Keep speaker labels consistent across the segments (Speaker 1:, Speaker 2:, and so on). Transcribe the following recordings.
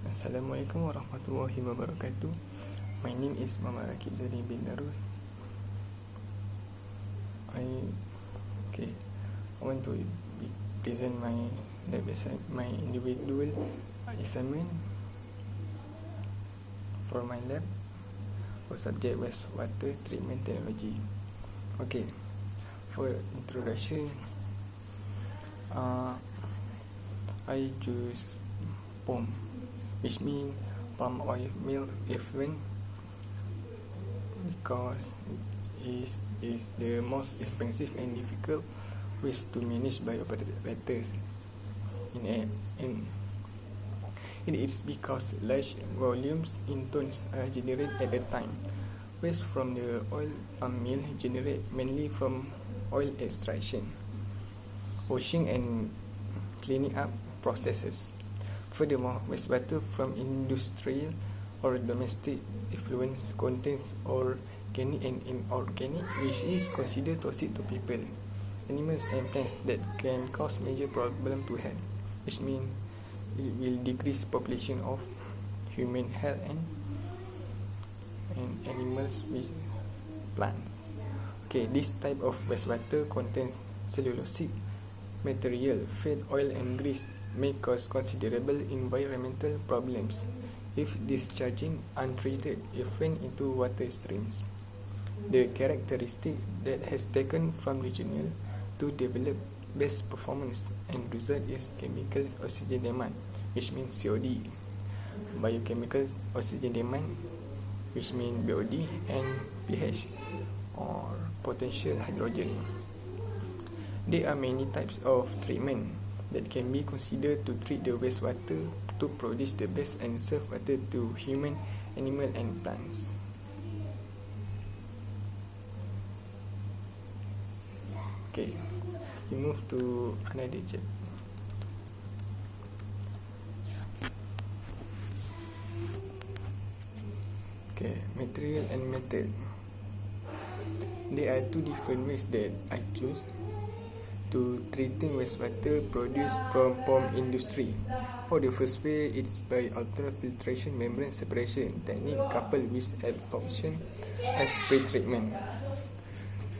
Speaker 1: Assalamualaikum warahmatullahi wabarakatuh. My name is Muhammad Rakib Zani bin Darus. I want to present my individual assignment for my lab for subject wastewater treatment technology. For introduction, I choose POM, which means palm oil mill effluent, because it is the most expensive and difficult waste to manage by operators. It is because large volumes in tons are generated at a time. Waste from the oil palm mill generate mainly from oil extraction, washing and cleaning up processes. Furthermore, wastewater from industrial or domestic effluents contains organic and inorganic, which is considered toxic to people, animals and plants that can cause major problem to health, which means it will decrease population of human health and animals with plants. This type of wastewater contains cellulosic material, fat oil and grease, may cause considerable environmental problems if discharging untreated effluent into water streams. The characteristic that has taken from regional to develop best performance and result is chemical oxygen demand, which means COD, biochemical oxygen demand, which means BOD, and pH, or potential hydrogen. There are many types of treatment that can be considered to treat the wastewater to produce the best and safe water to human, animal and plants. We move to another chapter. Material and method. There are two different ways that I choose to treating wastewater produced from POM industry. For the first way, it's by ultrafiltration membrane separation technique coupled with absorption as pre-treatment.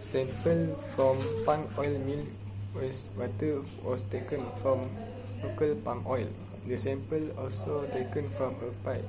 Speaker 1: Sample from palm oil mill wastewater was taken from local palm oil. The sample also taken from a pipe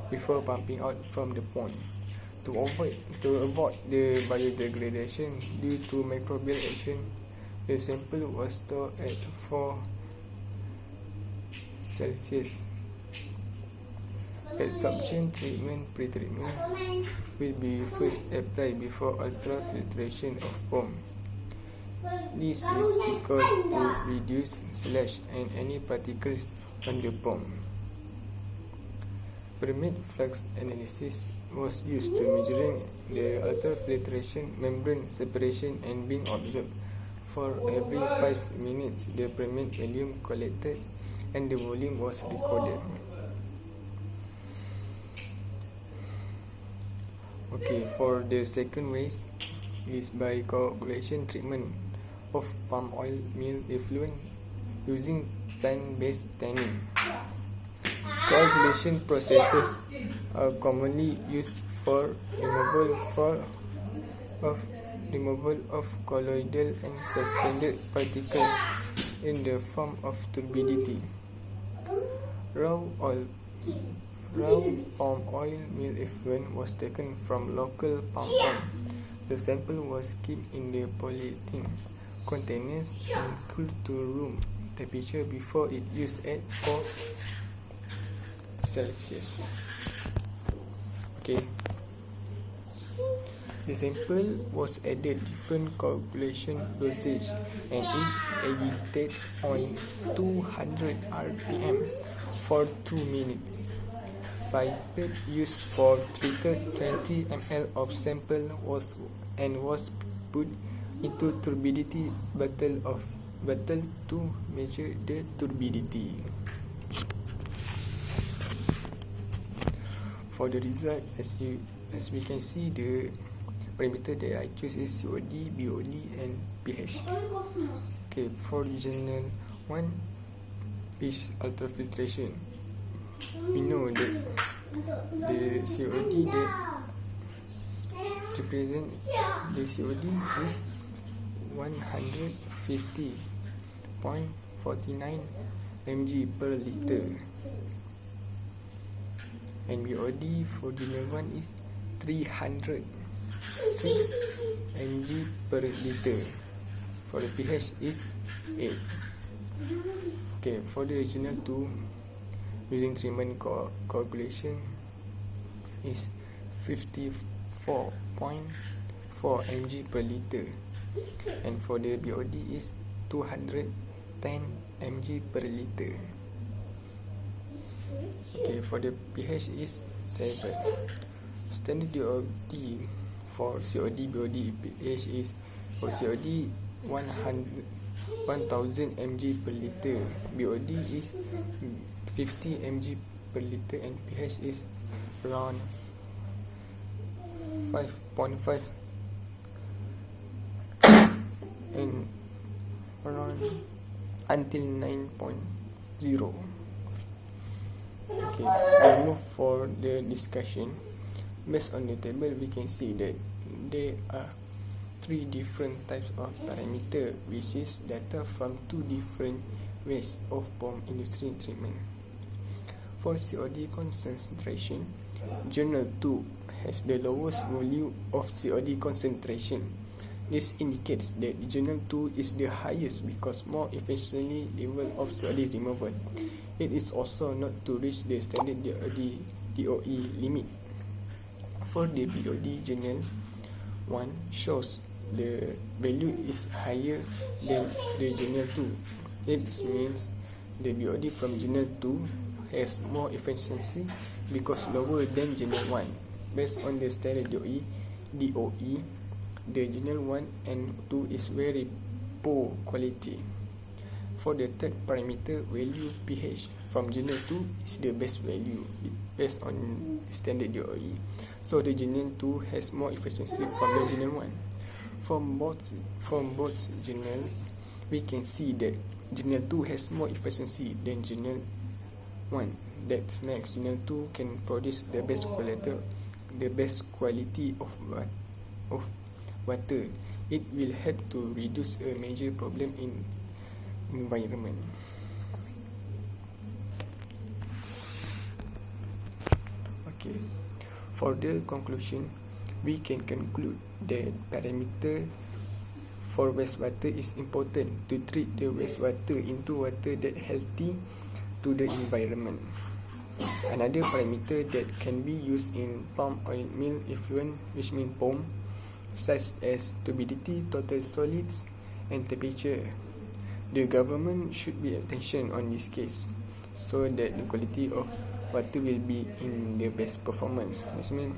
Speaker 1: before pumping out from the pond. To avoid the biodegradation due to microbial action, the sample was stored at 4 Celsius. Absorption treatment pre-treatment will be first applied before ultrafiltration of POM. This is because to reduce sludge and any particles on the POM. Permeate flux analysis was used to measuring the ultrafiltration membrane separation and being observed. For every 5 minutes, the permeate volume collected and the volume was recorded. For the second way is by coagulation treatment of palm oil mill effluent using plant-based tanning. Coagulation processes are commonly used for removal of colloidal and suspended particles in the form of turbidity. Raw palm oil mill effluent was taken from local palm oil. The sample was kept in the polyethylene containers and cooled to room temperature before it used at 4 Celsius. The sample was added different coagulation dosage and it agitates on 200 rpm for 2 minutes. Pipette used for treated 20 ml of sample was put into turbidity bottle to measure the turbidity. For the result, as we can see, the parameter that I choose is COD, BOD and pH. For regional one is ultrafiltration. we know that the COD that represent the COD is 150.49 mg per liter, and BOD for general 1 is 306 mg per liter. For the pH is 8. Okay, for the general 2, using treatment coagulation is 54.4 mg per liter, and for the BOD is 210 mg per liter. Okay, for the pH is 7. Standard DOD for COD BOD pH is for COD 1000 mg per liter, BOD is 50 mg per liter, and pH is around 5.5 and around until 9.0. Okay, we move for the discussion. Based on the table, we can see that there are 3 different types of parameter, which is data from 2 different ways of POM industry treatment. For COD concentration, journal 2 has the lowest value of COD concentration. This indicates that journal 2 is the highest because more efficiently level of COD removal. It is also not to reach the standard DOE limit. For the BOD, journal 1 shows the value is higher than the journal 2. It means the BOD from journal 2 has more efficiency because lower than journal 1. Based on the standard DOE, the journal 1 and 2 is very poor quality. For the third parameter, value pH from journal 2 is the best value based on standard DOE. So the journal 2 has more efficiency from the journal 1. From both journals, we can see that journal 2 has more efficiency than journal 1. That makes journal 2 can produce the best quality of water. It will help to reduce a major problem in environment. Okay, for the conclusion, we can conclude that parameter for wastewater is important to treat the wastewater into water that healthy to the environment. Another parameter that can be used in palm oil mill effluent, which means POM, such as turbidity, total solids, and temperature. The government should be attention on this case so that the quality of water will be in the best performance. Which means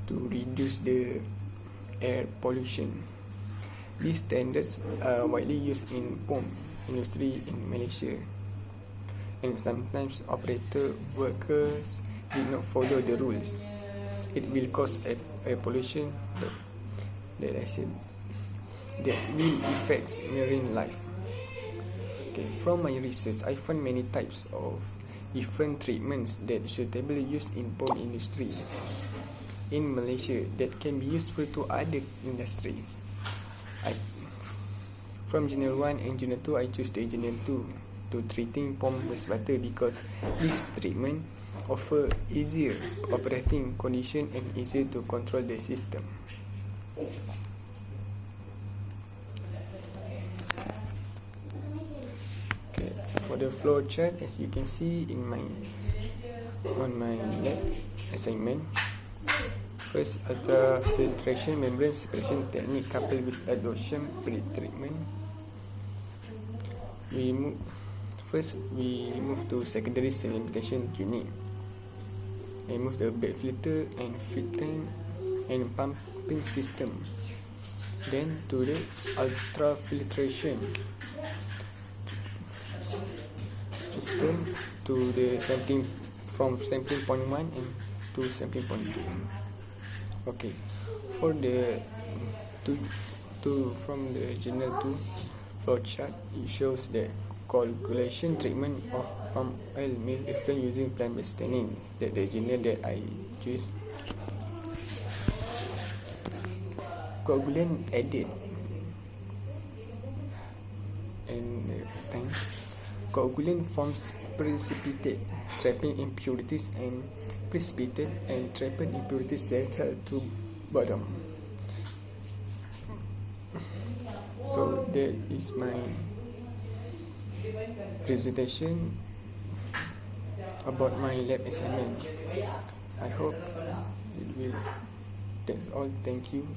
Speaker 1: to reduce the air pollution. These standards are widely used in POM industry in Malaysia, and sometimes operator workers did not follow the rules. It will cause air pollution that will affect marine life. Okay, from my research, I found many types of different treatments that suitably used in POM industry in Malaysia that can be useful to other industry. From Journal 1 and Journal 2, I choose the Journal 2 to treating POM wastewater because this treatment offer easier operating condition and easier to control the system. Okay, for the flow chart, as you can see on my lab assignment, first, ultrafiltration membrane separation technique coupled with adsorption pre-treatment. We move to secondary sedimentation unit. I move the bed filter and filtering and pumping system. Then to the ultrafiltration system to the sampling from sampling point 1 and to sampling point 2. Okay, for the from the Journal 2 flow chart, it shows that coagulation treatment of palm oil meal effluent using plant-based tanning. That the journal that I choose. Coagulant added and time. Coagulant forms precipitate, trapping impurities and precipitate and trapped impurities settle to bottom. So that is my presentation about my lab assignment. I hope it will. That's all. Thank you.